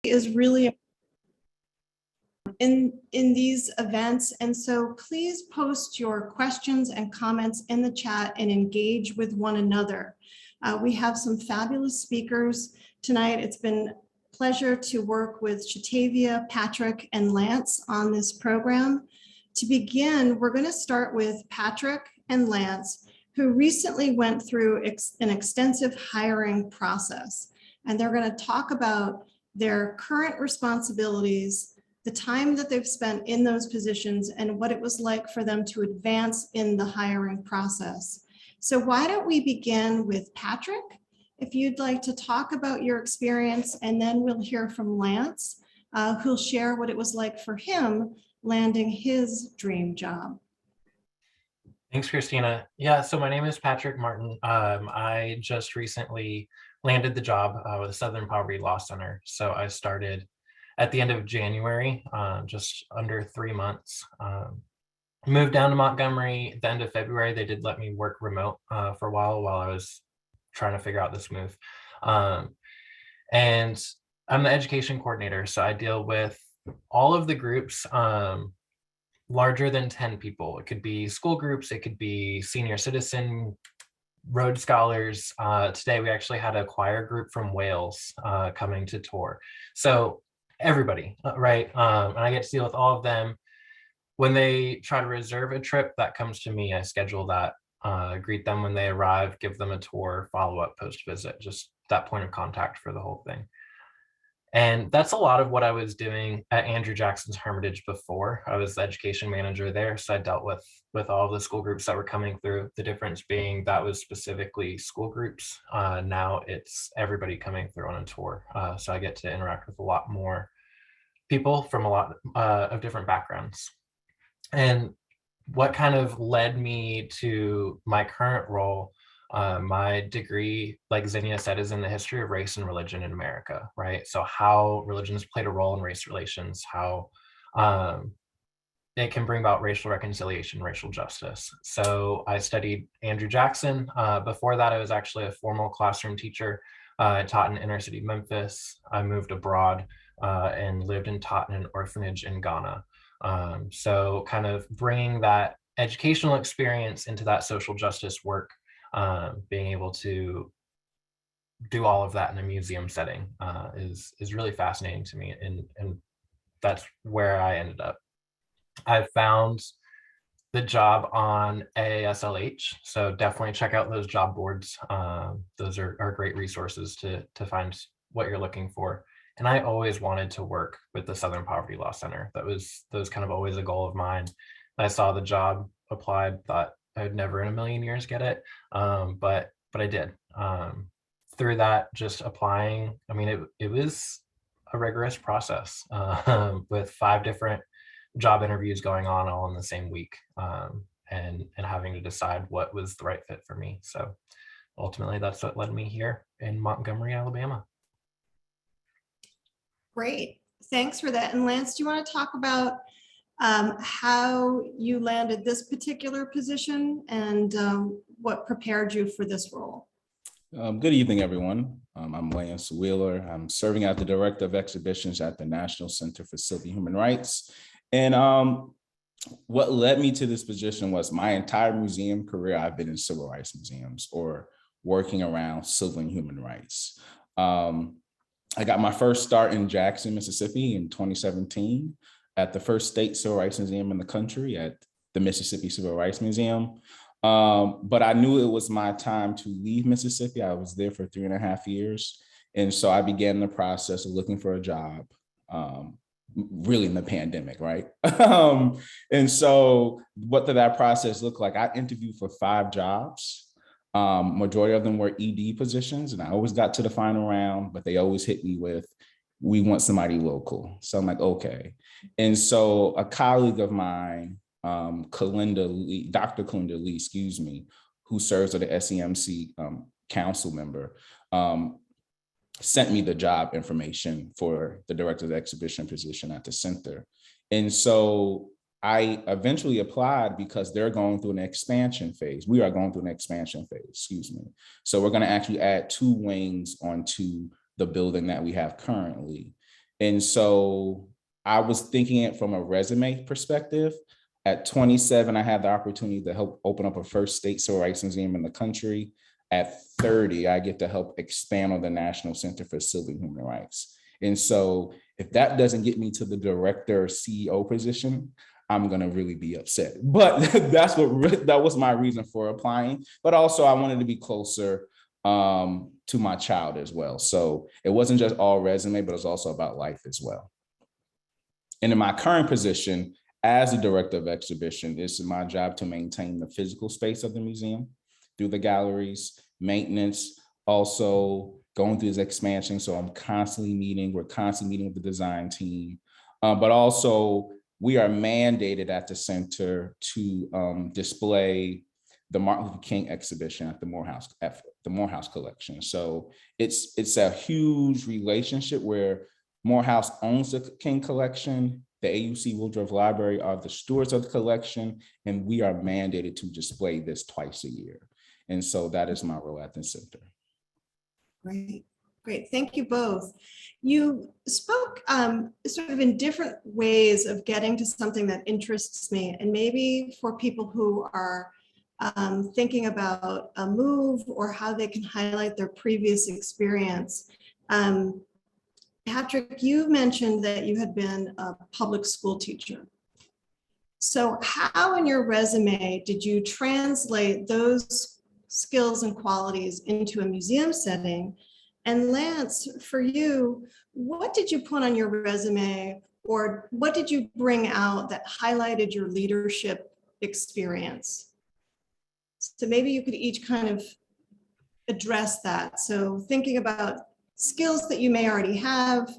is really in these events, and so please post your questions and comments in the chat and engage with one another. We have some fabulous speakers tonight. It's been a pleasure to work with Shatavia, Patrick, and Lance on this program. To begin, we're going to start with Patrick and Lance, who recently went through an extensive hiring process, and they're going to talk about their current responsibilities, the time that they've spent in those positions, and what it was like for them to advance in the hiring process. So why don't we begin with Patrick, if you'd like to talk about your experience, and then we'll hear from Lance, who'll share what it was like for him landing his dream job. Thanks, Kristina. Yeah, so my name is Patrick Martin. I just recently landed the job with the Southern Poverty Law Center. So I started at the end of January, just under 3 months. Moved down to Montgomery at the end of February. They did let me work remote for a while I was trying to figure out this move. And I'm the education coordinator, so I deal with all of the groups larger than 10 people. It could be school groups, it could be senior citizen, Rhodes Scholars. Today we actually had a choir group from Wales coming to tour. So everybody, right? And I get to deal with all of them. When they try to reserve a trip, that comes to me. I schedule that, greet them when they arrive, give them a tour, follow up post-visit, just that point of contact for the whole thing. And that's a lot of what I was doing at Andrew Jackson's Hermitage before. I was the education manager there, so I dealt with all of the school groups that were coming through. The difference being that was specifically school groups. Now it's everybody coming through on a tour. So I get to interact with a lot more people from a lot of different backgrounds. And what kind of led me to my current role, my degree, like Zinnia said, is in the history of race and religion in America, right? So how religion has played a role in race relations, how it can bring about racial reconciliation, racial justice. So I studied Andrew Jackson. Before that, I was actually a formal classroom teacher. I taught in inner city Memphis. I moved abroad and lived and taught in an orphanage in Ghana. So kind of bringing that educational experience into that social justice work, being able to do all of that in a museum setting is really fascinating to me, and that's where I ended up. I found the job on AASLH, so definitely check out those job boards. Those are great resources to find what you're looking for. And I always wanted to work with the Southern Poverty Law Center. That was kind of always a goal of mine. I saw the job, applied, thought I would never in a million years get it, but I did. Through that, just applying, I mean, it was a rigorous process with 5 different job interviews going on all in the same week, and having to decide what was the right fit for me. So ultimately, that's what led me here in Montgomery, Alabama. Great, thanks for that. And Lance, do you want to talk about how you landed this particular position and what prepared you for this role? Good evening, everyone. I'm Lance Wheeler. I'm serving as the Director of Exhibitions at the National Center for Civil and Human Rights. And what led me to this position was my entire museum career, I've been in civil rights museums or working around civil and human rights. I got my first start in Jackson, Mississippi in 2017 at the first state civil rights museum in the country, at the Mississippi Civil Rights Museum. But I knew it was my time to leave Mississippi. I was there for 3.5 years. And so I began the process of looking for a job, really in the pandemic, right? And so what did that process look like? I interviewed for 5 jobs. Majority of them were ED positions, and I always got to the final round, but they always hit me with, we want somebody local. So I'm like, okay. And so a colleague of mine, Dr. Kalinda Lee, excuse me, who serves as the SEMC council member, sent me the job information for the director of the exhibition position at the center. And so I eventually applied because they're going through an expansion phase. We are going through an expansion phase, excuse me. So we're going to actually add 2 wings onto the building that we have currently. And so I was thinking it from a resume perspective. At 27, I had the opportunity to help open up a first state civil rights museum in the country. At 30, I get to help expand on the National Center for Civil and Human Rights. And so if that doesn't get me to the director or CEO position, I'm going to really be upset. But that was my reason for applying. But also I wanted to be closer to my child as well. So it wasn't just all resume, but it's also about life as well. And in my current position as the director of exhibition, it's my job to maintain the physical space of the museum through the galleries, maintenance, also going through this expansion. So we're constantly meeting with the design team, but also we are mandated at the center to display the Martin Luther King exhibition at the Morehouse collection. So it's a huge relationship where Morehouse owns the King collection. The AUC Woodruff Library are the stewards of the collection, and we are mandated to display this twice a year. And so that is my role at the center. Great, great. Thank you both. You spoke sort of in different ways of getting to something that interests me, and maybe for people who are thinking about a move or how they can highlight their previous experience. Patrick, you mentioned that you had been a public school teacher. So how in your resume did you translate those skills and qualities into a museum setting? And Lance, for you, what did you put on your resume, or what did you bring out that highlighted your leadership experience? So maybe you could each kind of address that. So thinking about skills that you may already have,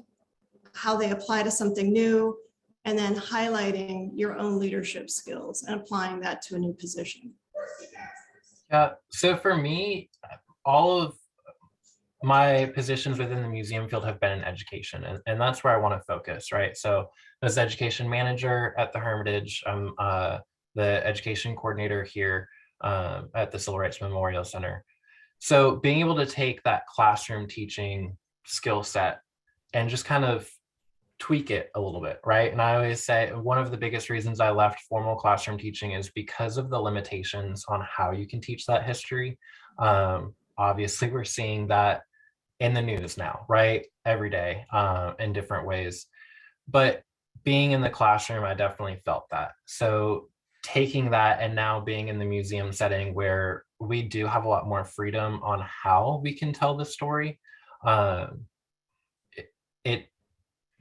how they apply to something new, and then highlighting your own leadership skills and applying that to a new position. Yeah, so for me, all of my positions within the museum field have been in education, and that's where I want to focus, right? So as education manager at the Hermitage, I'm the education coordinator here at the Civil Rights Memorial Center. So being able to take that classroom teaching skill set and just kind of tweak it a little bit, right? And I always say one of the biggest reasons I left formal classroom teaching is because of the limitations on how you can teach that history. Obviously, we're seeing that in the news now, right? Every day in different ways. But being in the classroom, I definitely felt that. So taking that and now being in the museum setting where we do have a lot more freedom on how we can tell the story,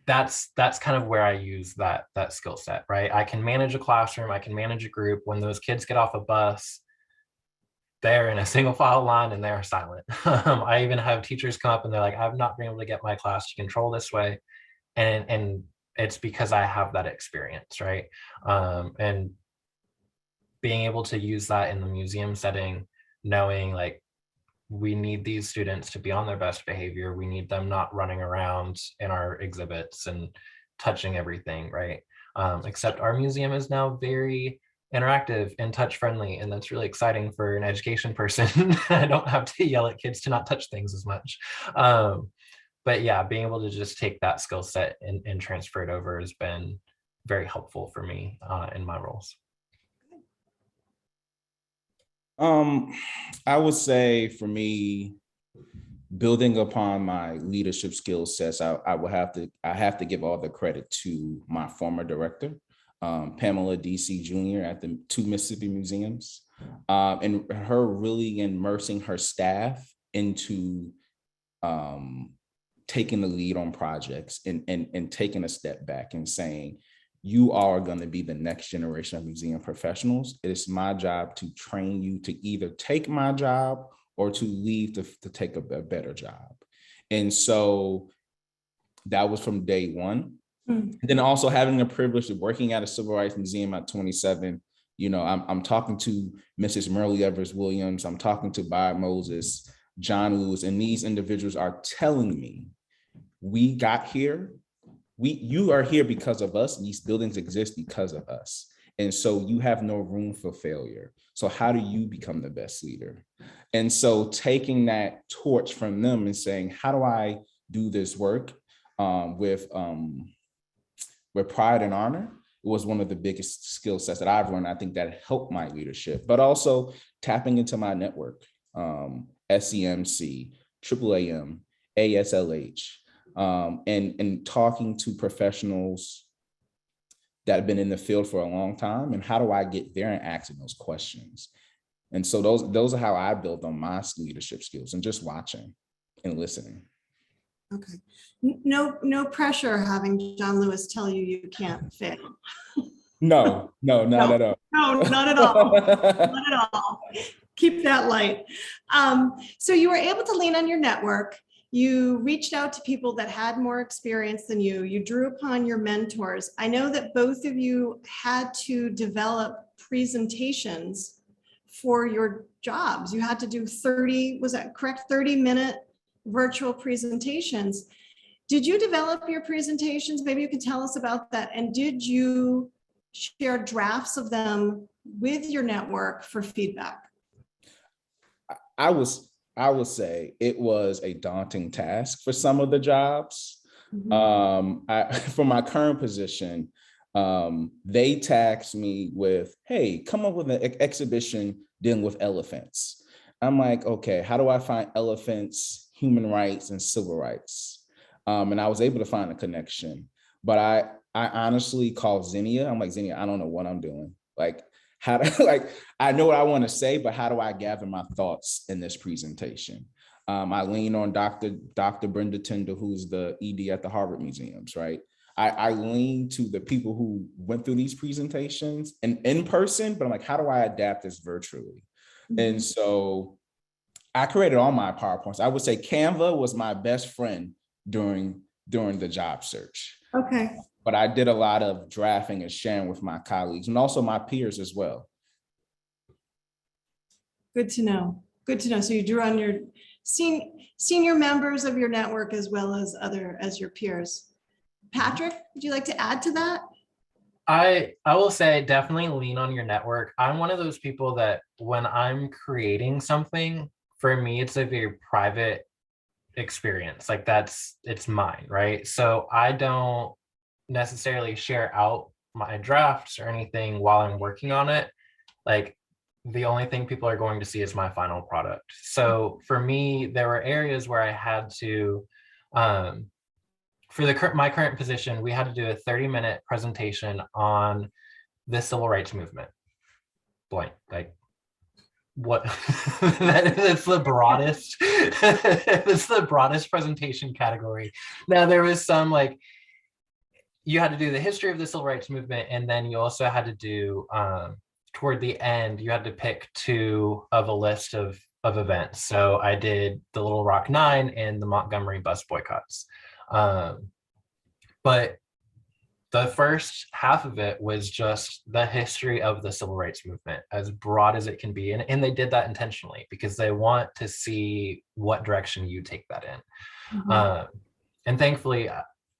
that's kind of where I use that skill set, right? I can manage a classroom, I can manage a group. When those kids get off a bus, they're in a single file line and they're silent. I even have teachers come up and they're like, I've not been able to get my class to control this way. And it's because I have that experience, right? And being able to use that in the museum setting, knowing like, we need these students to be on their best behavior. We need them not running around in our exhibits and touching everything, right? Except our museum is now very interactive and touch friendly, and that's really exciting for an education person. I don't have to yell at kids to not touch things as much. But yeah, being able to just take that skill set and transfer it over has been very helpful for me in my roles. I would say for me, building upon my leadership skill sets, I have to give all the credit to my former director, Pamela DC Jr. at the 2 Mississippi Museums, and her really immersing her staff into taking the lead on projects and taking a step back and saying, you are going to be the next generation of museum professionals. It is my job to train you to either take my job or to leave to take a better job. And so that was from day one. And then also having the privilege of working at a civil rights museum at 27, you know, I'm talking to Mrs. Merle Evers Williams, I'm talking to Bob Moses, John Lewis, and these individuals are telling me, we got here. You are here because of us, and these buildings exist because of us. And so you have no room for failure. So how do you become the best leader? And so taking that torch from them and saying, how do I do this work? with pride and honor. It was one of the biggest skill sets that I've learned. I think that helped my leadership, but also tapping into my network, SEMC, AAAM, ASLH, and talking to professionals that have been in the field for a long time, and how do I get there and asking those questions. And so those are how I built on my leadership skills, and just watching and listening. Okay. No pressure having John Lewis tell you you can't fail. No, not at all. No, not at all. Not at all. Keep that light. So you were able to lean on your network. You reached out to people that had more experience than you. You drew upon your mentors. I know that both of you had to develop presentations for your jobs. You had to do 30, was that correct? 30-minute virtual presentations. Did you develop your presentations? Maybe you could tell us about that. And did you share drafts of them with your network for feedback? I would say it was a daunting task for some of the jobs. For my current position, they tasked me with, hey, come up with an exhibition dealing with elephants. I'm like, okay, how do I find elephants, human rights, and civil rights? And I was able to find a connection, but I honestly called Zinnia. I'm like, Zinnia, I don't know what I'm doing. Like, I know what I want to say, but how do I gather my thoughts in this presentation? I lean on Dr. Brenda Tyndall, who's the ED at the Harvard Museums, right? I lean to the people who went through these presentations and in person, but I'm like, how do I adapt this virtually? And so I created all my PowerPoints. I would say Canva was my best friend during the job search. Okay. But I did a lot of drafting and sharing with my colleagues and also my peers as well. Good to know. Good to know. So you drew on your senior members of your network as well as your peers. Patrick, would you like to add to that? I will say definitely lean on your network. I'm one of those people that when I'm creating something, for me, it's a very private experience. Like it's mine, right? So I don't necessarily share out my drafts or anything while I'm working on it. Like the only thing people are going to see is my final product. So for me, there were areas where I had to, for my current position, we had to do a 30-minute presentation on the civil rights movement. Blank, like what? That's the broadest. That's the broadest presentation category. Now there was some like, you had to do the history of the civil rights movement, and then you also had to do toward the end, you had to pick two of a list of events. So I did the Little Rock Nine and the Montgomery bus boycotts. But the first half of it was just the history of the civil rights movement, as broad as it can be. And they did that intentionally because they want to see what direction you take that in. And thankfully,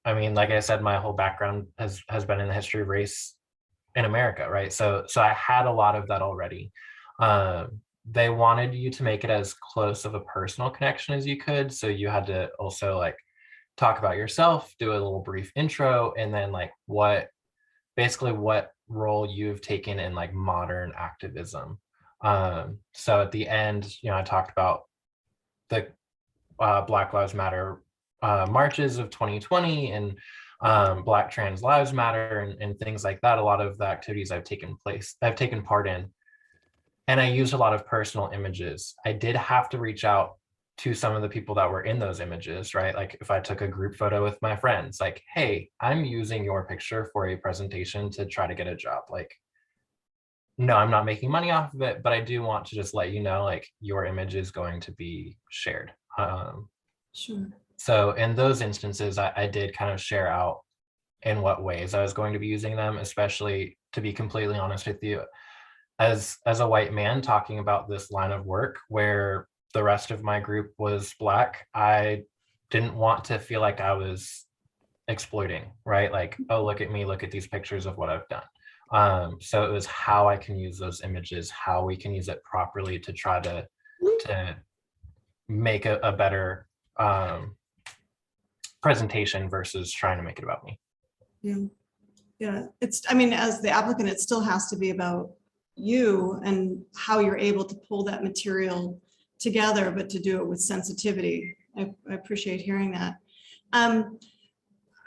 I mean, like I said, my whole background has been in the history of race in America, right? So I had a lot of that already. They wanted you to make it as close of a personal connection as you could. So you had to also like talk about yourself, do a little brief intro, and then like what role you've taken in like modern activism. So at the end, I talked about the Black Lives Matter marches of 2020 and Black Trans Lives Matter and things like that. A lot of the activities I've taken part in. And I used a lot of personal images. I did have to reach out to some of the people that were in those images, right? Like if I took a group photo with my friends, like, hey, I'm using your picture for a presentation to try to get a job. Like, no, I'm not making money off of it, but I do want to just let you know, like your image is going to be shared. Sure. So in those instances, I did kind of share out in what ways I was going to be using them, especially to be completely honest with you, as a white man talking about this line of work where the rest of my group was Black, I didn't want to feel like I was exploiting, right? Like, oh, look at me, look at these pictures of what I've done. So it was how I can use those images, how we can use it properly to try to make a better presentation versus trying to make it about me. Yeah. Yeah. I mean, as the applicant, it still has to be about you and how you're able to pull that material together, but to do it with sensitivity. I appreciate hearing that. I'm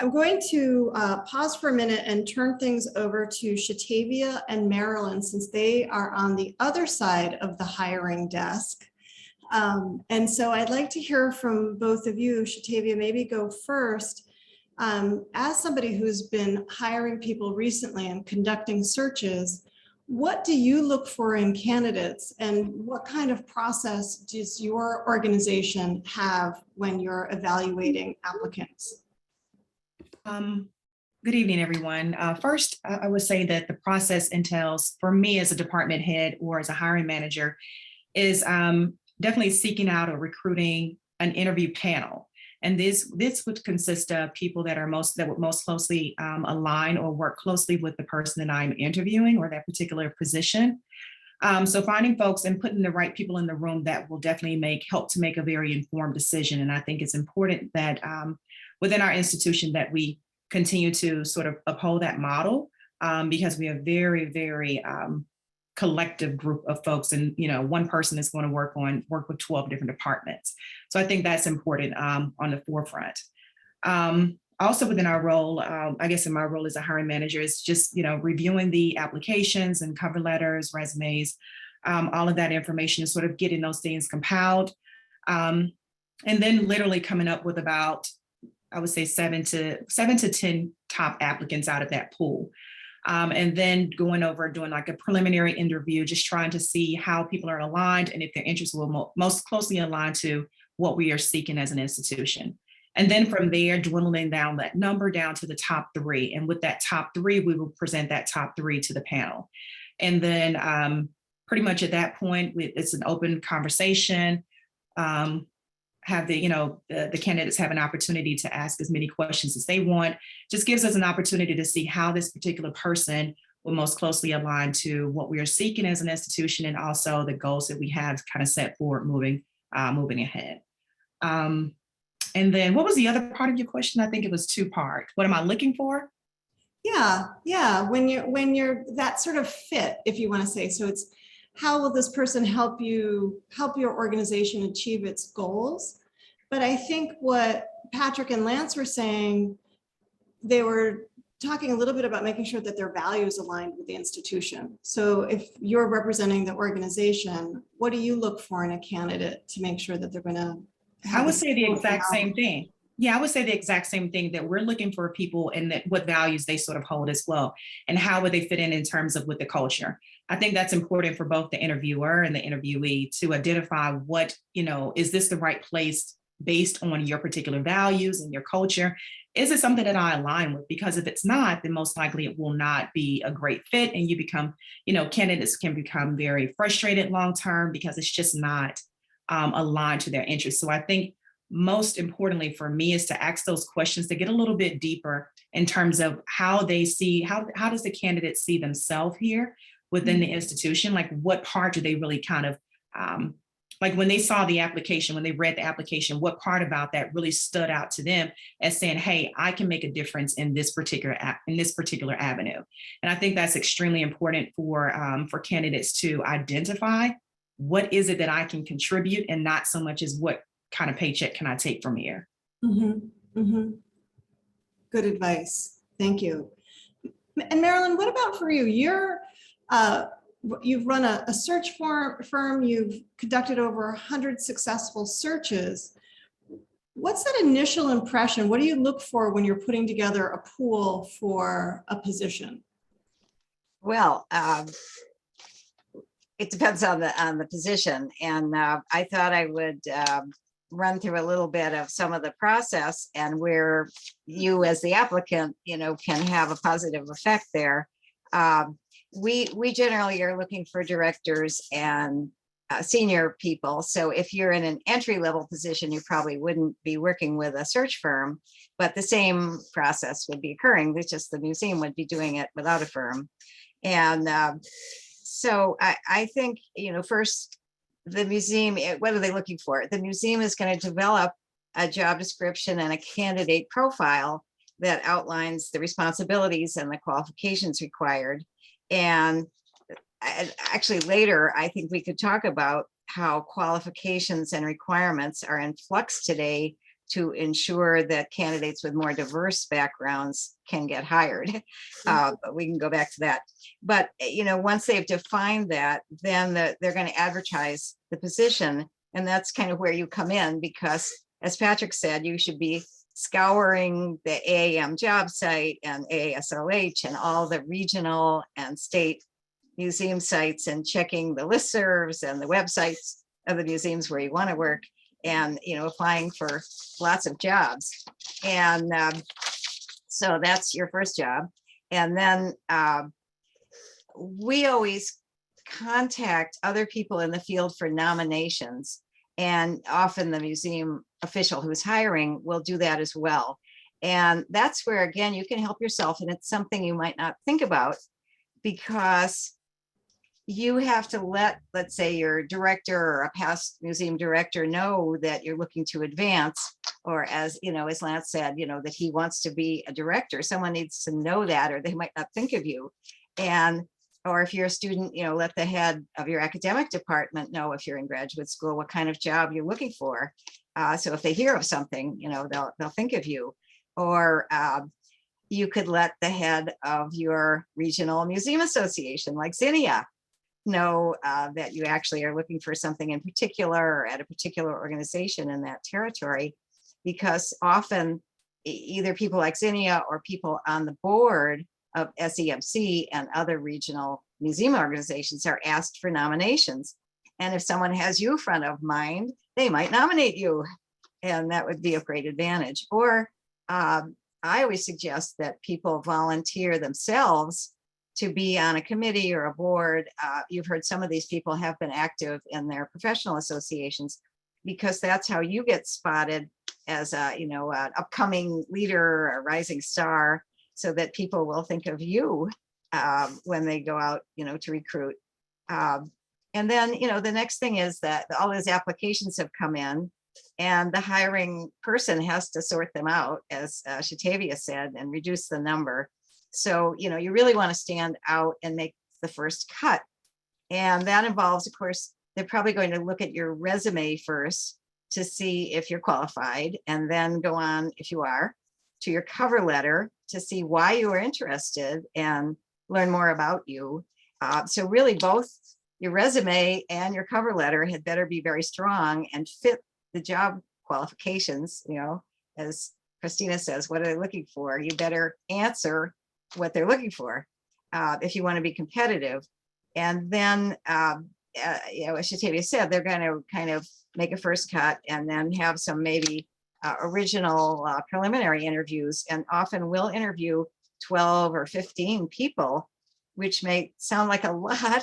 going to pause for a minute and turn things over to Shatavia and Marilyn, since they are on the other side of the hiring desk. And so I'd like to hear from both of you. Shatavia, maybe go first. As somebody who's been hiring people recently and conducting searches, what do you look for in candidates, and what kind of process does your organization have when you're evaluating applicants? Good evening, everyone. First, I would say that the process entails, for me as a department head or as a hiring manager, is definitely seeking out or recruiting an interview panel. And this would consist of people that would most closely align or work closely with the person that I'm interviewing or that particular position. So finding folks and putting the right people in the room that will definitely help to make a very informed decision. And I think it's important that within our institution that we continue to sort of uphold that model, because we are very, very collective group of folks, and one person is going to work with 12 different departments. So I think that's important on the forefront. Also within our role, I guess in my role as a hiring manager, is just reviewing the applications and cover letters, resumes, all of that information, sort of getting those things compiled, and then literally coming up with about, I would say, 7 to 10 top applicants out of that pool. And then going over doing like a preliminary interview, just trying to see how people are aligned and if their interests will most closely align to what we are seeking as an institution. And then from there, dwindling down that number down to the top 3. And with that top 3, we will present that top 3 to the panel. And then pretty much at that point, it's an open conversation. Have the candidates have an opportunity to ask as many questions as they want. Just gives us an opportunity to see how this particular person will most closely align to what we are seeking as an institution, and also the goals that we have kind of set forward moving ahead. And then what was the other part of your question? I think it was 2-part. What am I looking for? Yeah. When you're that sort of fit, if you want to say, so it's, how will this person help your organization achieve its goals? But I think what Patrick and Lance were saying, they were talking a little bit about making sure that their values aligned with the institution. So if you're representing the organization, what do you look for in a candidate to make sure that they're going to have? I would say the exact same thing. Yeah, I would say the exact same thing, that we're looking for people and that what values they sort of hold as well, and how would they fit in terms of with the culture. I think that's important for both the interviewer and the interviewee to identify what, is this the right place based on your particular values and your culture? Is it something that I align with? Because if it's not, then most likely it will not be a great fit, and you become, candidates can become very frustrated long-term because it's just not aligned to their interests. So I think most importantly for me is to ask those questions to get a little bit deeper in terms of how they see, how does the candidate see themselves here within the institution? Like, what part do they really kind of, like when they saw the application, when they read the application, what part about that really stood out to them as saying, hey, I can make a difference in this particular avenue. And I think that's extremely important for candidates to identify what is it that I can contribute, and not so much as what kind of paycheck can I take from here. Mm-hmm. Mm-hmm. Good advice. Thank you. And Marilyn, what about for you? You've run a search firm. You've conducted over 100 successful searches. What's that initial impression? What do you look for when you're putting together a pool for a position? Well, it depends on the position, and I thought I would run through a little bit of some of the process and where you as the applicant, can have a positive effect there. We generally are looking for directors and senior people. So if you're in an entry-level position, you probably wouldn't be working with a search firm, but the same process would be occurring. It's just the museum would be doing it without a firm. And so I think, first, the museum, what are they looking for? The museum is going to develop a job description and a candidate profile that outlines the responsibilities and the qualifications required. And actually later, I think we could talk about how qualifications and requirements are in flux today to ensure that candidates with more diverse backgrounds can get hired. But we can go back to that. But once they've defined that, then they're going to advertise the position. And that's kind of where you come in, because as Patrick said, you should be scouring the AAM job site and AASLH and all the regional and state museum sites and checking the listservs and the websites of the museums where you want to work, and applying for lots of jobs. And so that's your first job. And then we always contact other people in the field for nominations, and often the museum official who's hiring will do that as well. And that's where, again, you can help yourself, and it's something you might not think about, because you have to let's say your director or a past museum director know that you're looking to advance, or as Lance said, that he wants to be a director. Someone needs to know that, or they might not think of you. And or if you're a student, let the head of your academic department know, if you're in graduate school, what kind of job you're looking for. So if they hear of something, they'll think of you. Or you could let the head of your regional museum association, like Zinnia, know that you actually are looking for something in particular, or at a particular organization in that territory, because often either people like Zinnia or people on the board of SEMC and other regional museum organizations are asked for nominations. And if someone has you front of mind, they might nominate you, and that would be a great advantage. Or I always suggest that people volunteer themselves to be on a committee or a board. You've heard some of these people have been active in their professional associations, because that's how you get spotted as an upcoming leader, a rising star, so that people will think of you when they go out, to recruit. And then, the next thing is that all those applications have come in, and the hiring person has to sort them out, as Shatavia said, and reduce the number. So, you really want to stand out and make the first cut. And that involves, of course, they're probably going to look at your resume first to see if you're qualified, and then go on, if you are, to your cover letter to see why you are interested and learn more about you. So really both your resume and your cover letter had better be very strong and fit the job qualifications. As Kristina says, what are they looking for? You better answer what they're looking for if you want to be competitive. And then, as Shatavia said, they're going to kind of make a first cut, and then have some maybe original preliminary interviews, and often will interview 12 or 15 people, which may sound like a lot,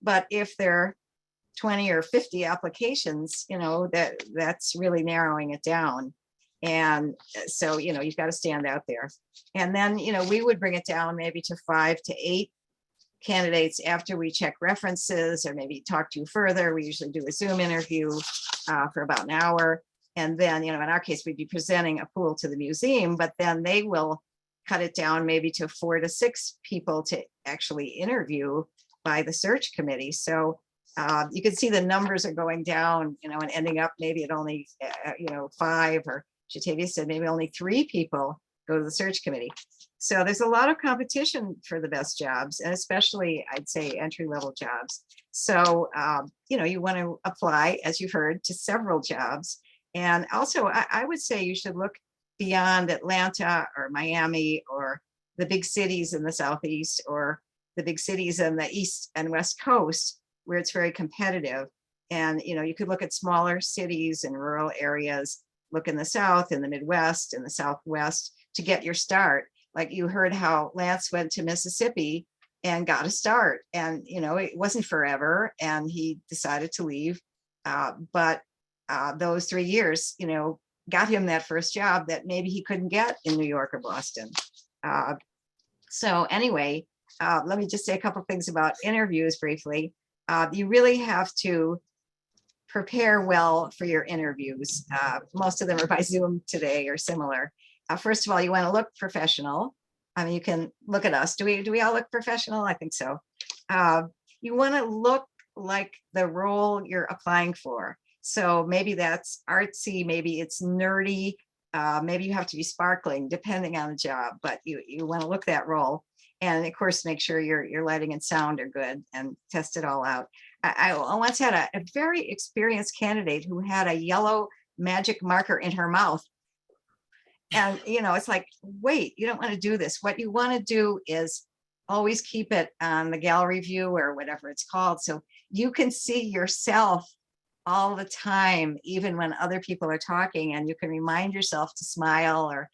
but if there are 20 or 50 applications, that's really narrowing it down. And so, you've got to stand out there. And then, we would bring it down maybe to 5 to 8 candidates after we check references, or maybe talk to you further. We usually do a Zoom interview for about an hour. And then, in our case, we'd be presenting a pool to the museum, but then they will cut it down maybe to 4 to 6 people to actually interview by the search committee. So you can see the numbers are going down, and ending up maybe at only, 5, or Shatavia said maybe only 3 people go to the search committee. So there's a lot of competition for the best jobs, and especially, I'd say, entry-level jobs. So, you want to apply, as you've heard, to several jobs. And also, I would say you should look beyond Atlanta or Miami or the big cities in the Southeast, or the big cities in the East and West Coast, where it's very competitive. And, you could look at smaller cities and rural areas, look in the South, in the Midwest, in the Southwest to get your start. Like you heard how Lance went to Mississippi and got a start, and, it wasn't forever, and he decided to leave. But those 3 years, got him that first job that maybe he couldn't get in New York or Boston. So anyway, let me just say a couple of things about interviews briefly. You really have to prepare well for your interviews. Most of them are by Zoom today or similar. First of all, you want to look professional. I mean, you can look at us. Do we all look professional? I think so. You want to look like the role you're applying for. So maybe that's artsy, maybe it's nerdy, maybe you have to be sparkling depending on the job, but you want to look that role. And of course, make sure your lighting and sound are good and test it all out. I once had a very experienced candidate who had a yellow magic marker in her mouth. And, it's like, wait, you don't want to do this. What you want to do is always keep it on the gallery view or whatever it's called. So you can see yourself all the time, even when other people are talking, and you can remind yourself to smile or,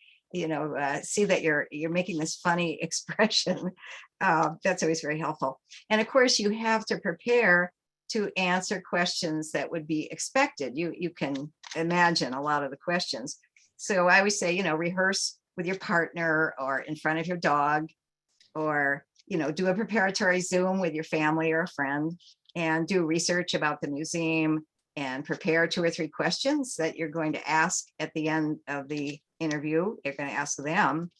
see that you're making this funny expression. That's always very helpful. And of course, you have to prepare to answer questions that would be expected. You can imagine a lot of the questions. So I always say, rehearse with your partner or in front of your dog, or, do a preparatory Zoom with your family or a friend, and do research about the museum and prepare 2 or 3 questions that you're going to ask at the end of the interview. You're going to ask them.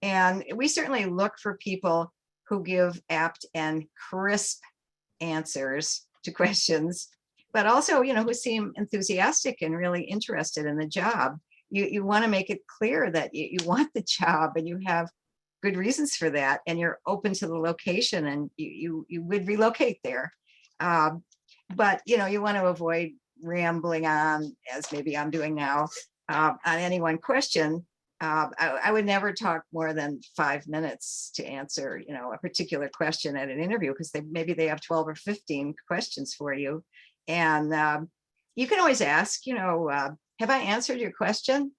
And we certainly look for people who give apt and crisp answers to questions, but also, who seem enthusiastic and really interested in the job. You want to make it clear that you want the job and you have good reasons for that, and you're open to the location and you would relocate there. But you want to avoid rambling on, as maybe I'm doing now, on any one question. I would never talk more than 5 minutes to answer, a particular question at an interview, because maybe they have 12 or 15 questions for you. And you can always ask, have I answered your question?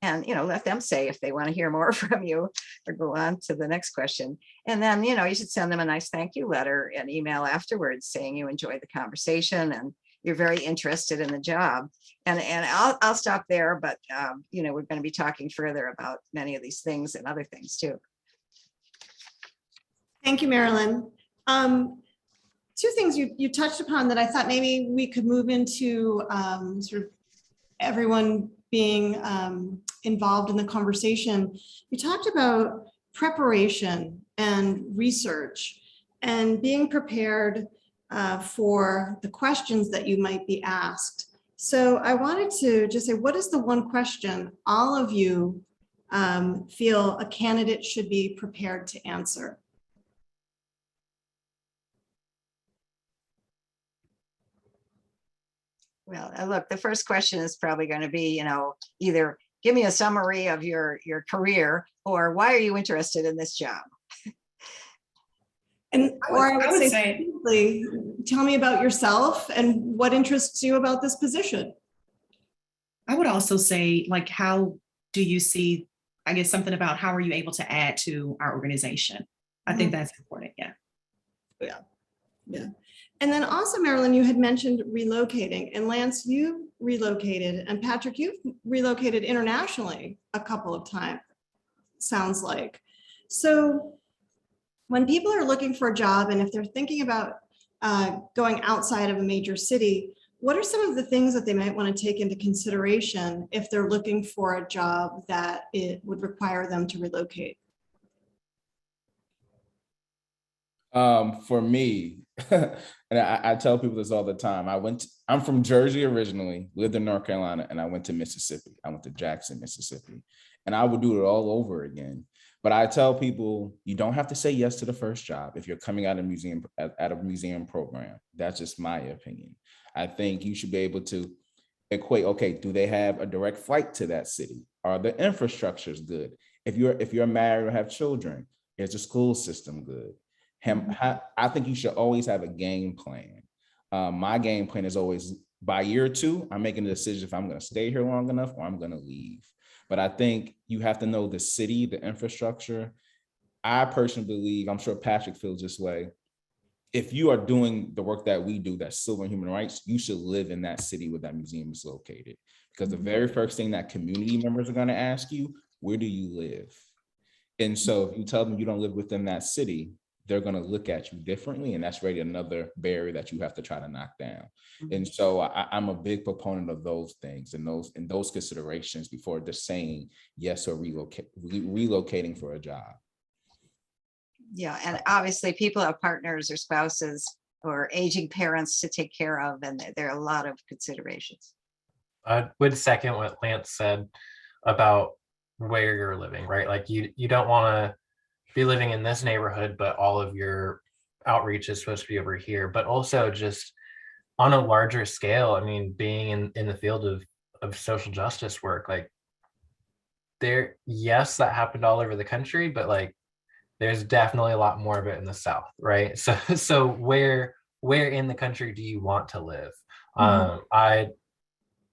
And, let them say if they want to hear more from you, or go on to the next question. And then, you should send them a nice thank you letter and email afterwards saying you enjoyed the conversation and you're very interested in the job. And I'll stop there, but, we're going to be talking further about many of these things and other things too. Thank you, Marilyn. 2 things you touched upon that I thought maybe we could move into sort of everyone being involved in the conversation. You talked about preparation and research and being prepared for the questions that you might be asked. So I wanted to just say, what is the one question all of you feel a candidate should be prepared to answer? Well, look, the first question is probably going to be, either give me a summary of your career, or why are you interested in this job? And I would say, say, tell me about yourself and what interests you about this position. I would also say, like, how do you see, I guess, something about how are you able to add to our organization? I think that's important. Yeah. And then also, Marilyn, you had mentioned relocating, and Lance, you relocated, and Patrick, you've relocated internationally a couple of times, sounds like. So when people are looking for a job, and if they're thinking about going outside of a major city, what are some of the things that they might want to take into consideration if they're looking for a job that it would require them to relocate? For me, and I tell people this all the time. I'm from Jersey originally, lived in North Carolina, and I went to Mississippi. I went to Jackson, Mississippi, and I would do it all over again. But I tell people, you don't have to say yes to the first job if you're coming out of a museum program. That's just my opinion. I think you should be able to equate, okay, do they have a direct flight to that city? Are the infrastructures good? If you're married or have children, is the school system good? I think you should always have a game plan. My game plan is always, by year 2, I'm making a decision if I'm going to stay here long enough or I'm going to leave. But I think you have to know the city, the infrastructure. I personally believe, I'm sure Patrick feels this way, if you are doing the work that we do, that's civil and human rights, you should live in that city where that museum is located. Because the very first thing that community members are going to ask you, where do you live? And so if you tell them you don't live within that city, they're going to look at you differently. And that's really another barrier that you have to try to knock down. And so I'm a big proponent of those things and those considerations before just saying yes or relocating for a job. Yeah, and obviously people have partners or spouses or aging parents to take care of, and there are a lot of considerations. I would second what Lance said about where you're living, right? Like you don't want to be living in this neighborhood, but all of your outreach is supposed to be over here. But also just on a larger scale, I mean, being in the field of social justice work, like yes, that happened all over the country, but like there's definitely a lot more of it in the South, right? So where in the country do you want to live? I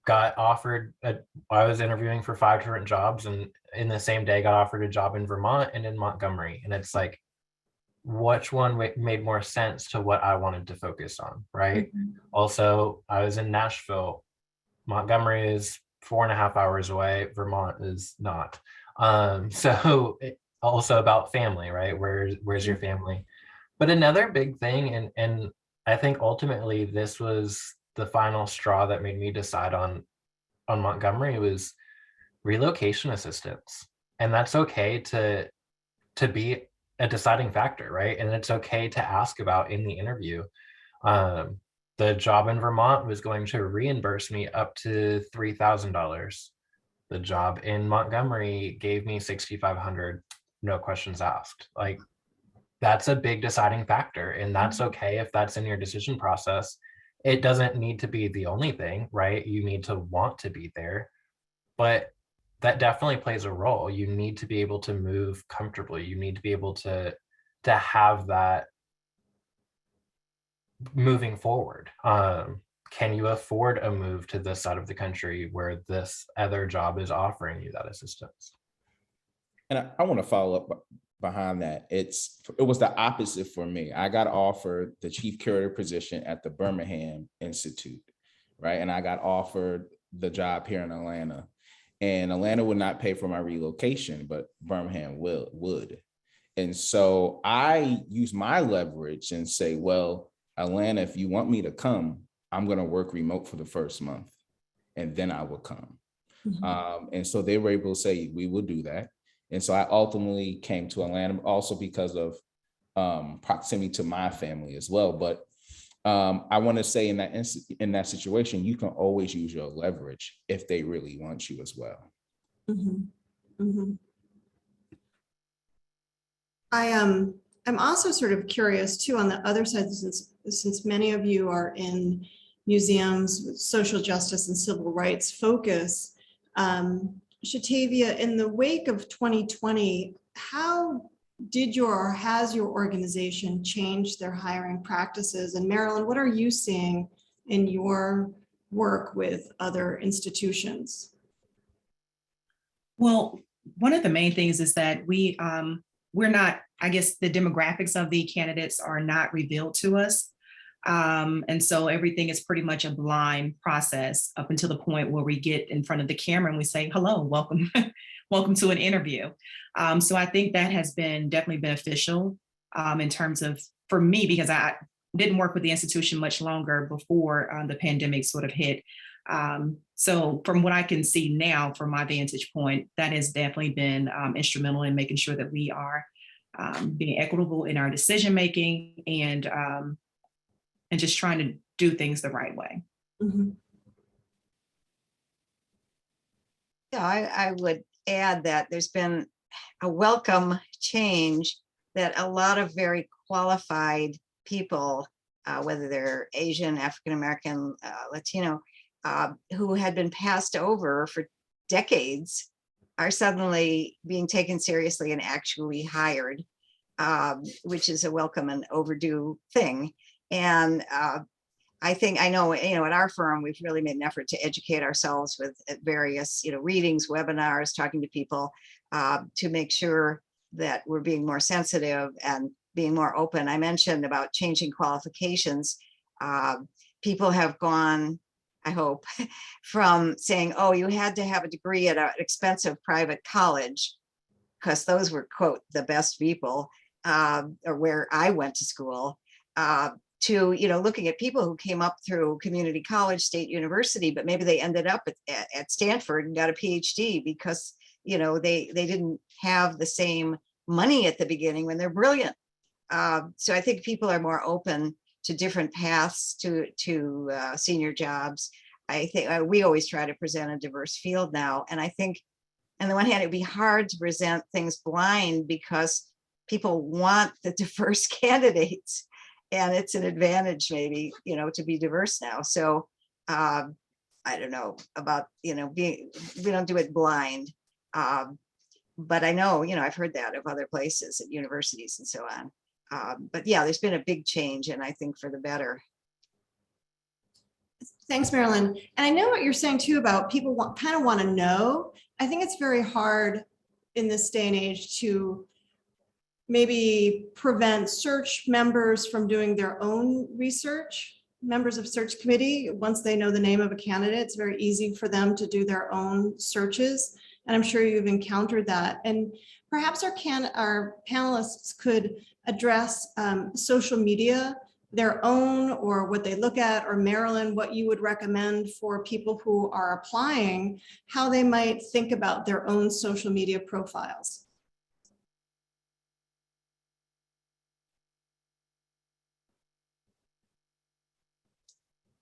got offered I was interviewing for 5 different jobs, and in the same day got offered a job in Vermont and in Montgomery. And it's like, which one made more sense to what I wanted to focus on, right? Also, I was in Nashville. Montgomery is 4.5 hours away. Vermont is not. So also about family, right? Where's your family? But another big thing, and I think ultimately this was the final straw that made me decide on Montgomery, was relocation assistance. And that's okay to be a deciding factor, right? And it's okay to ask about in the interview. The job in Vermont was going to reimburse me up to $3,000. The job in Montgomery gave me $6,500, no questions asked. Like, that's a big deciding factor, and that's okay if that's in your decision process. It doesn't need to be the only thing, right? You need to want to be there, but that definitely plays a role. You need to be able to move comfortably. You need to be able to have that moving forward. Can you afford a move to this side of the country where this other job is offering you that assistance? And I want to follow up behind that. It was the opposite for me. I got offered the chief curator position at the Birmingham Institute, right? And I got offered the job here in Atlanta. And Atlanta would not pay for my relocation, but Birmingham would. And so I use my leverage and say, well, Atlanta, if you want me to come, I'm going to work remote for the first month, and then I will come. And so they were able to say, we will do that. And so I ultimately came to Atlanta, also because of proximity to my family as well. But I want to say in that situation, you can always use your leverage if they really want you as well. I'm also sort of curious too, on the other side, since many of you are in museums with social justice and civil rights focus, Shatavia, in the wake of 2020, how has your organization changed their hiring practices? And Marilyn, what are you seeing in your work with other institutions? Well, one of the main things is that we're not, I guess the demographics of the candidates are not revealed to us. And so everything is pretty much a blind process up until the point where we get in front of the camera and we say, hello, welcome, welcome to an interview. So I think that has been definitely beneficial in terms of, for me, because I didn't work with the institution much longer before the pandemic sort of hit. So from what I can see now, from my vantage point, that has definitely been instrumental in making sure that we are being equitable in our decision-making and just trying to do things the right way. Yeah, I would add that there's been a welcome change, that a lot of very qualified people, whether they're Asian, African-American, Latino, who had been passed over for decades, are suddenly being taken seriously and actually hired, which is a welcome and overdue thing. And I know, at our firm, we've really made an effort to educate ourselves with various, readings, webinars, talking to people to make sure that we're being more sensitive and being more open. I mentioned about changing qualifications. People have gone, I hope, from saying, oh, you had to have a degree at an expensive private college, because those were, quote, the best people, or where I went to school, to, looking at people who came up through community college, state university, but maybe they ended up at Stanford and got a PhD because, they didn't have the same money at the beginning when they're brilliant. So I think people are more open to different paths to senior jobs. I think we always try to present a diverse field now. And I think on the one hand, it'd be hard to present things blind because people want the diverse candidates, and it's an advantage maybe, to be diverse now. So I don't know about, we don't do it blind. But I know, I've heard that of other places at universities and so on. But yeah, there's been a big change, and I think for the better. Thanks, Marilyn. And I know what you're saying too about people kind of want to know. I think it's very hard in this day and age to maybe prevent search members from doing their own research. Members of search committee, once they know the name of a candidate, it's very easy for them to do their own searches. And I'm sure you've encountered that. And perhaps our panelists could address social media, their own, or what they look at, or Marilyn, what you would recommend for people who are applying, how they might think about their own social media profiles.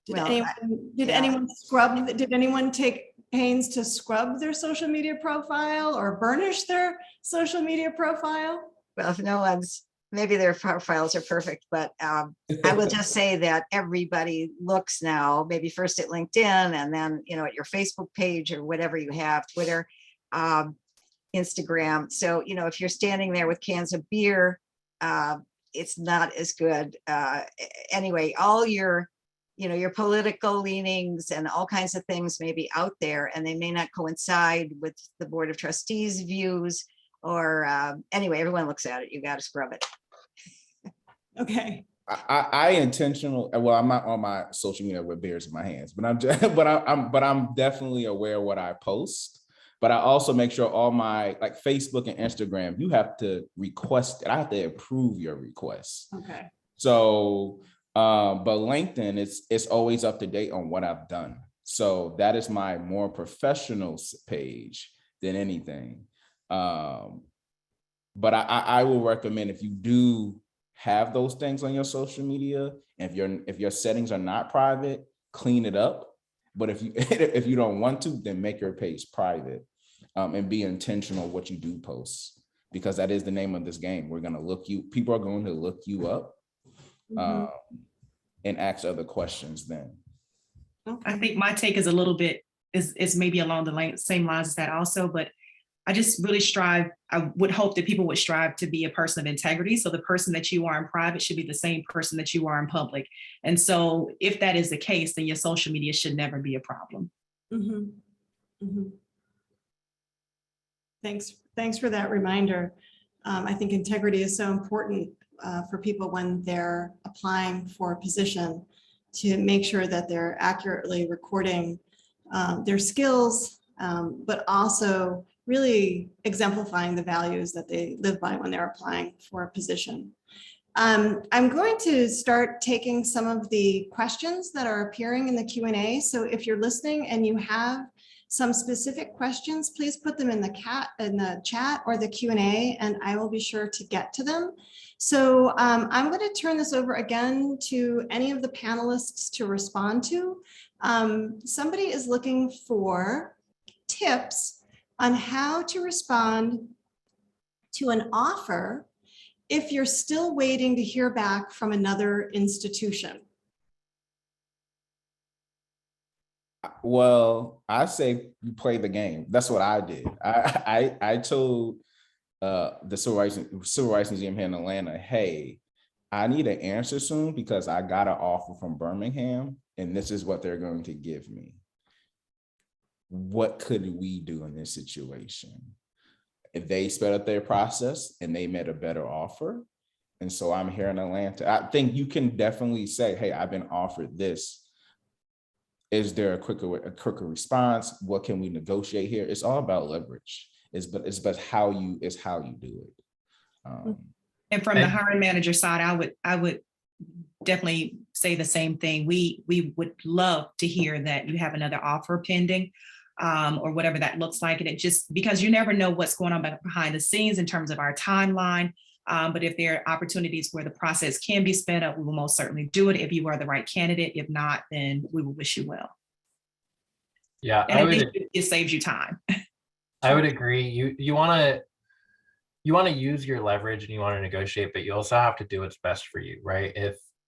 Did anyone take pains to scrub their social media profile or burnish their social media profile? Well, if no one's, maybe their profiles are perfect, but I will just say that everybody looks now, maybe first at LinkedIn and then, at your Facebook page or whatever you have, Twitter, Instagram. So, if you're standing there with cans of beer, it's not as good. Anyway, all your political leanings and all kinds of things may be out there, and they may not coincide with the Board of Trustees' views, or anyway, everyone looks at it. You got to scrub it. Okay. I intentional. Well, I'm not on my social media with beers in my hands, but I'm definitely aware of what I post. But I also make sure all my, like Facebook and Instagram, you have to request it. I have to approve your requests. Okay. So, but LinkedIn, it's always up to date on what I've done. So that is my more professional page than anything. But I will recommend, if you do have those things on your social media, if your settings are not private, clean it up. But if you don't want to, then make your page private, and be intentional what you do post, because that is the name of this game. People are going to look you up, and ask other questions then. I think my take is a little bit, is maybe along the same lines as that also, but I just really I would hope that people would strive to be a person of integrity. So the person that you are in private should be the same person that you are in public. And so if that is the case, then your social media should never be a problem. Thanks for that reminder. I think integrity is so important for people when they're applying for a position, to make sure that they're accurately recording their skills, but also really exemplifying the values that they live by when they're applying for a position. I'm going to start taking some of the questions that are appearing in the Q&A. So if you're listening and you have some specific questions, please put them in the chat or the Q&A, and I will be sure to get to them. So I'm going to turn this over again to any of the panelists to respond to. Somebody is looking for tips on how to respond to an offer if you're still waiting to hear back from another institution. Well, I say you play the game. That's what I did. I told the Civil Rights Museum here in Atlanta, hey, I need an answer soon because I got an offer from Birmingham and this is what they're going to give me. What could we do in this situation? If they sped up their process and they made a better offer, and so I'm here in Atlanta, I think you can definitely say, hey, I've been offered this. Is there a quicker response? What can we negotiate here? It's all about leverage. It's how you do it. And from the hiring manager side, I would definitely say the same thing. We would love to hear that you have another offer pending, or whatever that looks like. And it just, because you never know what's going on behind the scenes in terms of our timeline. But if there are opportunities where the process can be sped up, we will most certainly do it if you are the right candidate. If not, then we will wish you well. Yeah, And I think it saves you time. I would agree. You want to use your leverage and you want to negotiate, but you also have to do what's best for you, right?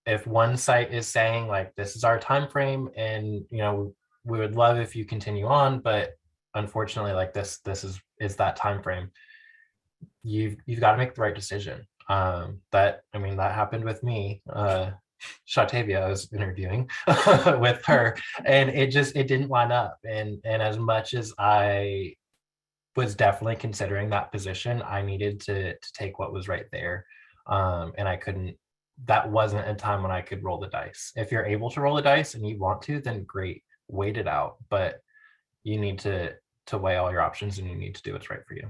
If one site is saying like, this is our time frame, and we would love if you continue on, but unfortunately, like this is that time frame. You've got to make the right decision. That happened with me. Shatavia, I was interviewing with her, and it didn't line up. And as much as I was definitely considering that position, I needed to take what was right there. And I couldn't, that wasn't a time when I could roll the dice. If you're able to roll the dice and you want to, then great, wait it out. But you need to weigh all your options, and you need to do what's right for you.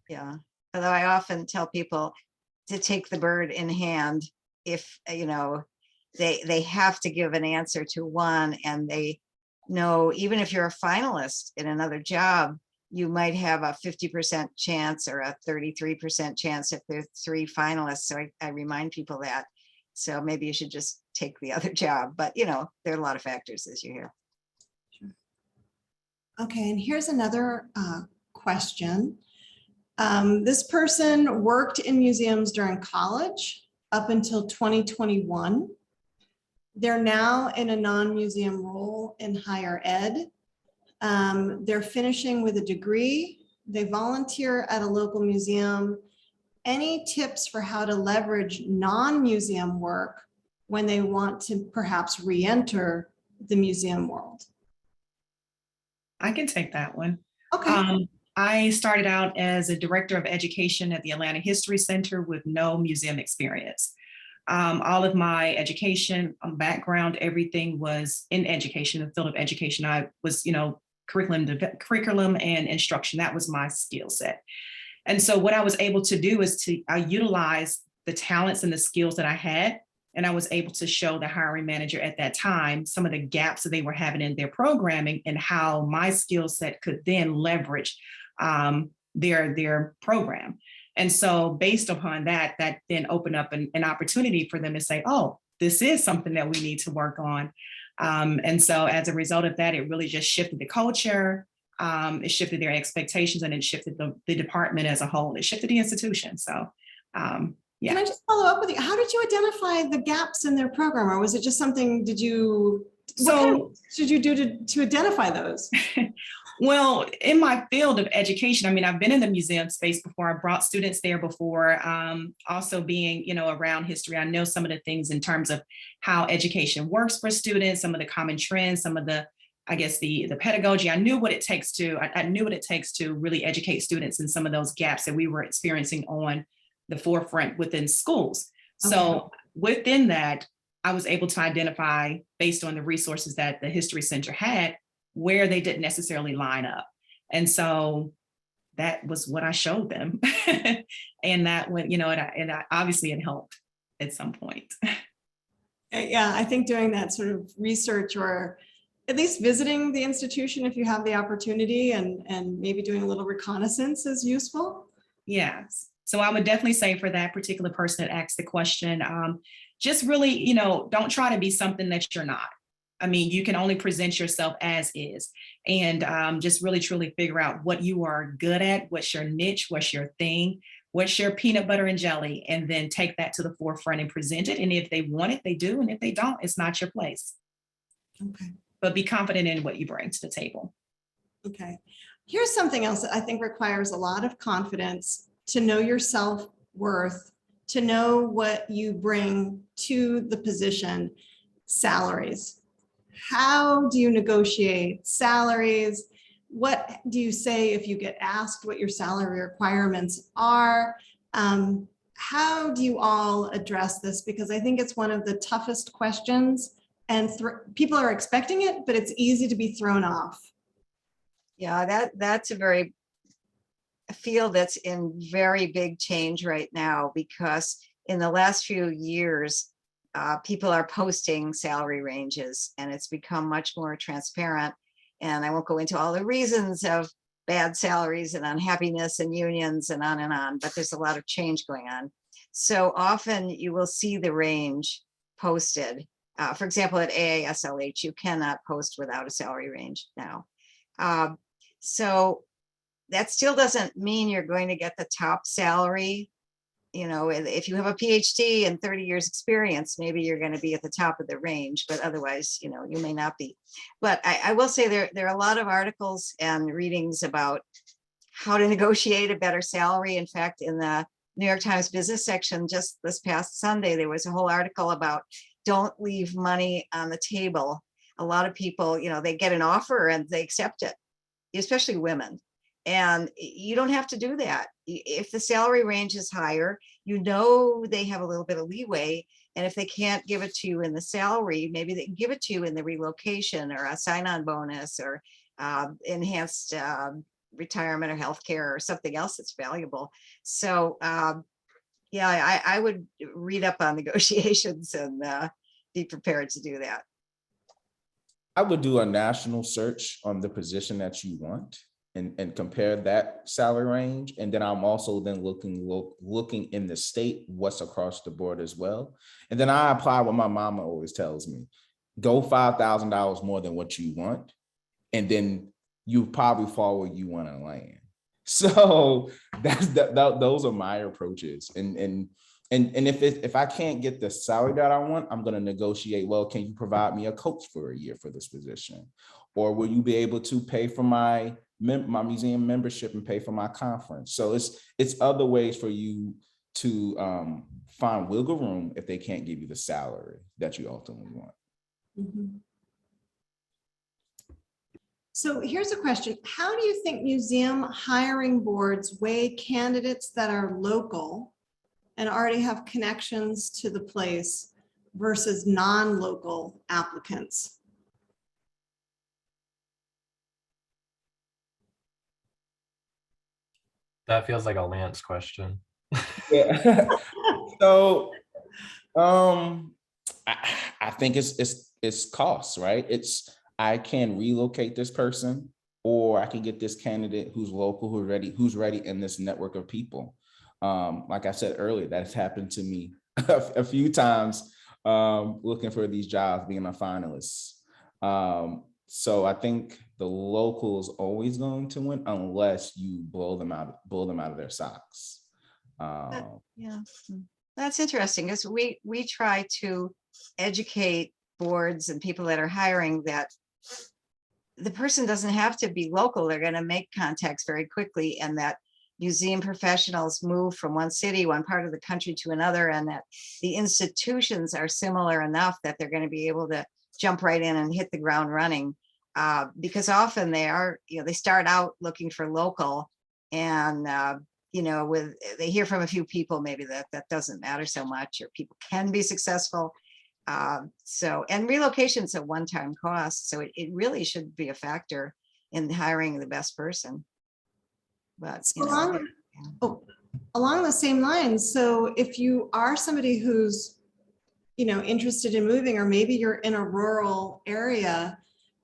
Yeah. Although I often tell people to take the bird in hand. If, they have to give an answer to one, and they know, even if you're a finalist in another job, you might have a 50% chance or a 33% chance if there's 3 finalists. So I remind people that. So maybe you should just take the other job. But, there are a lot of factors, as you hear. Sure. Okay, and here's another question. This person worked in museums during college up until 2021. They're now in a non-museum role in higher ed. They're finishing with a degree. They volunteer at a local museum. Any tips for how to leverage non-museum work when they want to perhaps re-enter the museum world? I can take that one. Okay. I started out as a director of education at the Atlanta History Center with no museum experience. All of my education background, everything was in education, the field of education. I was, curriculum and instruction. That was my skill set. And so what I was able to do is I utilize the talents and the skills that I had. And I was able to show the hiring manager at that time some of the gaps that they were having in their programming, and how my skill set could then leverage their program. And so based upon that then opened up an opportunity for them to say, oh, this is something that we need to work on. And so as a result of that, it really just shifted the culture. It shifted their expectations, and it shifted the department as a whole. It shifted the institution. So yeah. Can I just follow up with you? How did you identify the gaps in their program? Or was it just something, what did you do to identify those? Well, in my field of education, I've been in the museum space before. I brought students there before. Also being, around history, I know some of the things in terms of how education works for students, some of the common trends, some of the, the pedagogy. I knew what it takes to really educate students in some of those gaps that we were experiencing on the forefront within schools. Okay. So within that, I was able to identify, based on the resources that the History Center had, where they didn't necessarily line up. And so that was what I showed them. And that went, obviously it helped at some point. Yeah, I think doing that sort of research, or at least visiting the institution if you have the opportunity, and maybe doing a little reconnaissance is useful. Yes. So I would definitely say for that particular person that asked the question, just really, don't try to be something that you're not. You can only present yourself as is, and just really, truly figure out what you are good at, what's your niche, what's your thing, what's your peanut butter and jelly, and then take that to the forefront and present it. And if they want it, they do. And if they don't, it's not your place. Okay. But be confident in what you bring to the table. Okay. Here's something else that I think requires a lot of confidence: to know your self-worth, to know what you bring to the position. Salaries. How do you negotiate salaries? What do you say if you get asked what your salary requirements are? How do you all address this? Because I think it's one of the toughest questions, and people are expecting it, but it's easy to be thrown off. Yeah, that's a very a field that's in very big change right now, because in the last few years, people are posting salary ranges, and it's become much more transparent. And I won't go into all the reasons of bad salaries and unhappiness and unions and on, but there's a lot of change going on. So often you will see the range posted. For example, at AASLH, you cannot post without a salary range now. So that still doesn't mean you're going to get the top salary. You know, if you have a PhD and 30 years experience, maybe you're going to be at the top of the range, but otherwise, you know, you may not be. But I will say there are a lot of articles and readings about how to negotiate a better salary. In fact, in the New York Times business section just this past Sunday, there was a whole article about don't leave money on the table. A lot of people, you know, they get an offer and they accept it, especially women. And you don't have to do that. If the salary range is higher, you know they have a little bit of leeway. And if they can't give it to you in the salary, maybe they can give it to you in the relocation or a sign-on bonus or enhanced retirement or healthcare or something else that's valuable. So yeah, I would read up on negotiations and be prepared to do that. I would do a national search on the position that you want and compare that salary range. And then I'm also then looking in the state, what's across the board as well. And then I apply what my mama always tells me, go $5,000 more than what you want. And then you probably fall where you want to land. So those are my approaches. And if I can't get the salary that I want, I'm going to negotiate. Well, can you provide me a coach for a year for this position? Or will you be able to pay for my museum membership and pay for my conference? So it's other ways for you to find wiggle room if they can't give you the salary that you ultimately want. Mm-hmm. So here's a question. How do you think museum hiring boards weigh candidates that are local and already have connections to the place versus non-local applicants? That feels like a Lance question. Yeah. So I think it's costs, right? I can relocate this person, or I can get this candidate who's local, who's ready in this network of people. Like I said earlier, that's happened to me a few times looking for these jobs, being a finalist. So I think the local is always going to win unless you blow them out of their socks. Yeah, that's interesting, because we try to educate boards and people that are hiring that the person doesn't have to be local. They're going to make contacts very quickly, and that museum professionals move from one city, one part of the country to another, and that the institutions are similar enough that they're going to be able to jump right in and hit the ground running. Because often they start out looking for local, and they hear from a few people, maybe that doesn't matter so much, or people can be successful. And relocation is a one-time cost, so it really should be a factor in hiring the best person. But along the same lines, so if you are somebody who's interested in moving, or maybe you're in a rural area,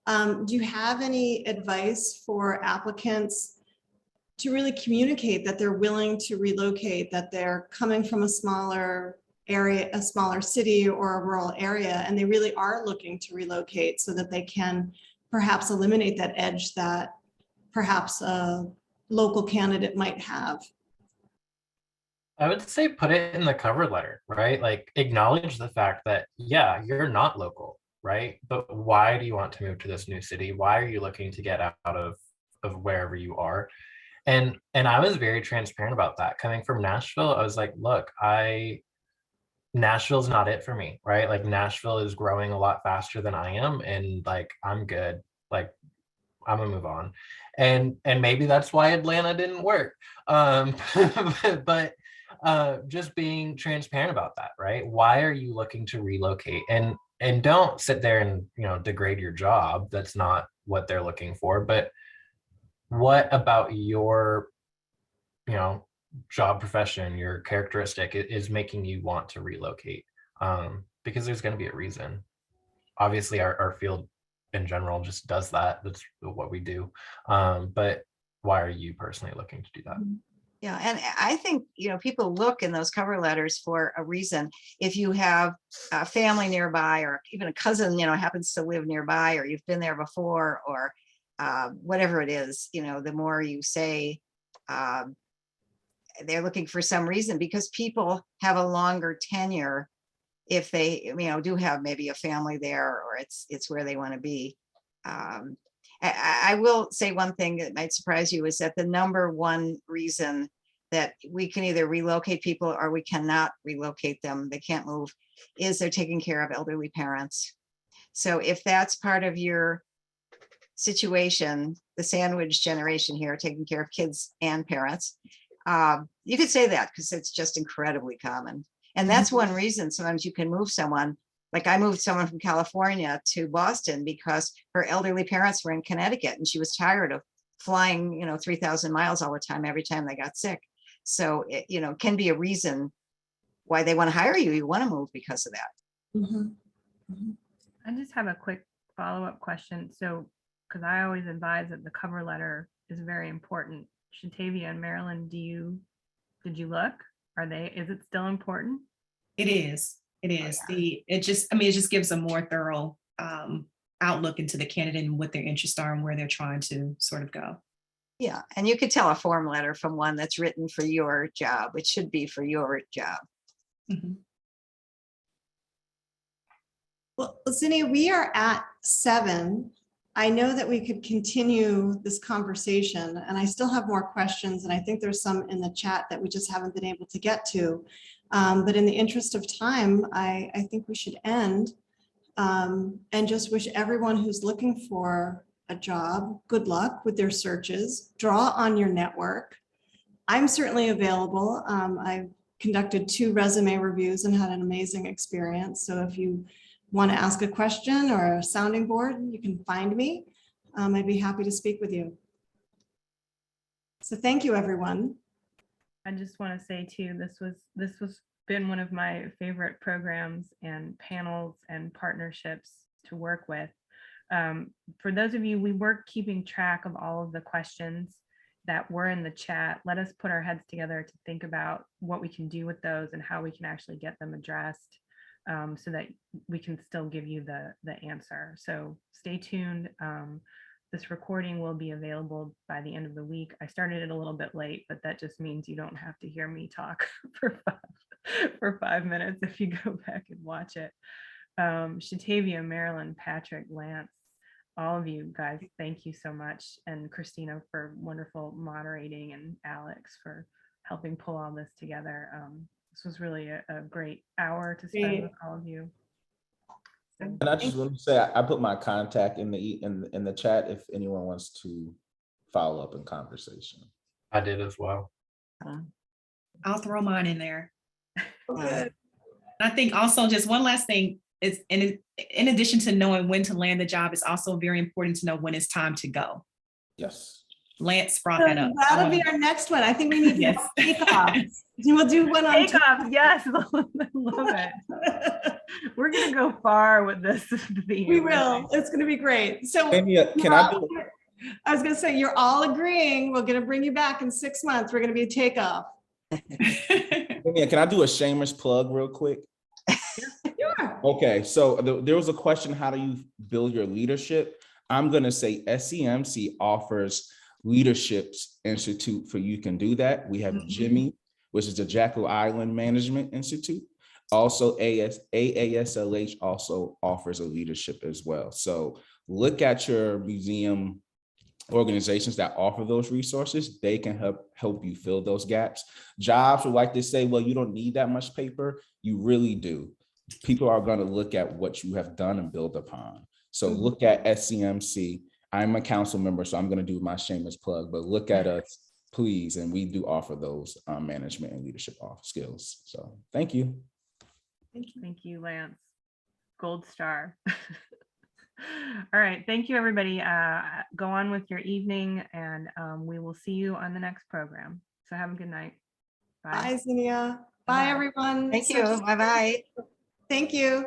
do you have any advice for applicants to really communicate that they're willing to relocate, that they're coming from a smaller area, a smaller city or a rural area, and they really are looking to relocate, so that they can perhaps eliminate that edge that perhaps a local candidate might have? I would say put it in the cover letter, right? Like, acknowledge the fact that, yeah, you're not local, right? But why do you want to move to this new city? Why are you looking to get out of wherever you are? And I was very transparent about that. Coming from Nashville, I was like, look, Nashville's not it for me, right? Like, Nashville is growing a lot faster than I am, and like, I'm good. Like, I'm gonna move on. And maybe that's why Atlanta didn't work. But just being transparent about that, right? Why are you looking to relocate? And don't sit there and degrade your job. That's not what they're looking for. But what about your job profession, your characteristic is making you want to relocate, because there's going to be a reason. Obviously, our field in general just does that. That's what we do. But why are you personally looking to do that? Yeah, and I think, people look in those cover letters for a reason. If you have a family nearby, or even a cousin, happens to live nearby, or you've been there before, or whatever it is, the more you say they're looking for some reason, because people have a longer tenure if they, do have maybe a family there, or it's where they want to be. I will say one thing that might surprise you is that the number one reason that we can either relocate people or we cannot relocate them, they can't move, is they're taking care of elderly parents. So if that's part of your situation, the sandwich generation here, taking care of kids and parents, you could say that because it's just incredibly common. And that's one reason sometimes you can move someone. Like I moved someone from California to Boston because her elderly parents were in Connecticut and she was tired of flying, 3,000 miles all the time, every time they got sick. So it, can be a reason why they want to hire you. You want to move because of that. Mhm. Mhm. I just have a quick follow-up question. So, because I always advise that the cover letter is very important. Shatavia and Marilyn, did you look? Is it still important? It is. It is. It just gives a more thorough outlook into the candidate and what their interests are and where they're trying to sort of go. Yeah, and you could tell a form letter from one that's written for your job. It should be for your job. Mhm. Well, Zinnia, we are at 7. I know that we could continue this conversation, and I still have more questions, and I think there's some in the chat that we just haven't been able to get to. But in the interest of time, I think we should end, and just wish everyone who's looking for a job good luck with their searches. Draw on your network. I'm certainly available. I've conducted 2 resume reviews and had an amazing experience. So if you want to ask a question or a sounding board, you can find me. I'd be happy to speak with you. So thank you, everyone. I just want to say too, this was been one of my favorite programs and panels and partnerships to work with. For those of you, we were keeping track of all of the questions that were in the chat. Let us put our heads together to think about what we can do with those and how we can actually get them addressed, so that we can still give you the answer. So stay tuned. This recording will be available by the end of the week. I started it a little bit late, but that just means you don't have to hear me talk for 5 minutes if you go back and watch it. Shatavia, Marilyn, Patrick, Lance, all of you guys, thank you so much. And Kristina for wonderful moderating, and Alex for helping pull all this together. This was really a great hour to spend with all of you. So, And I just want to say, I put my contact in the chat if anyone wants to follow up in conversation. I did as well. I'll throw mine in there. Okay. I think also just one last thing is in addition to knowing when to land the job, it's also very important to know when it's time to go. Yes. Lance brought that up. That'll be our next one. I think we need to Yes. takeoffs. We'll do one on take off, yes, I love it. We're gonna go far with this theme. We will. It's going to be great. So Amy, can I do? I was going to say, you're all agreeing. We're going to bring you back in 6 months. We're going to be a takeoff. Amy, can I do a shameless plug real quick? Sure. Okay, so there was a question: how do you build your leadership? I'm going to say SEMC offers Leadership Institute for you can do that. We have Jimmy, which is the Jekyll Island Management Institute. Also, AASLH also offers a leadership as well. So look at your museum organizations that offer those resources. They can help you fill those gaps. Jobs would like to say, well, you don't need that much paper. You really do. People are going to look at what you have done and build upon. So look at SCMC. I'm a council member, so I'm going to do my shameless plug, but look at us, please. And we do offer those management and leadership skills. So thank you. Thank you, Lance. Gold star. All right, thank you, everybody. Go on with your evening, and we will see you on the next program. So have a good night. Bye, Zinnia. Bye, Bye. everyone. Thank So you. just- Bye-bye. Thank you.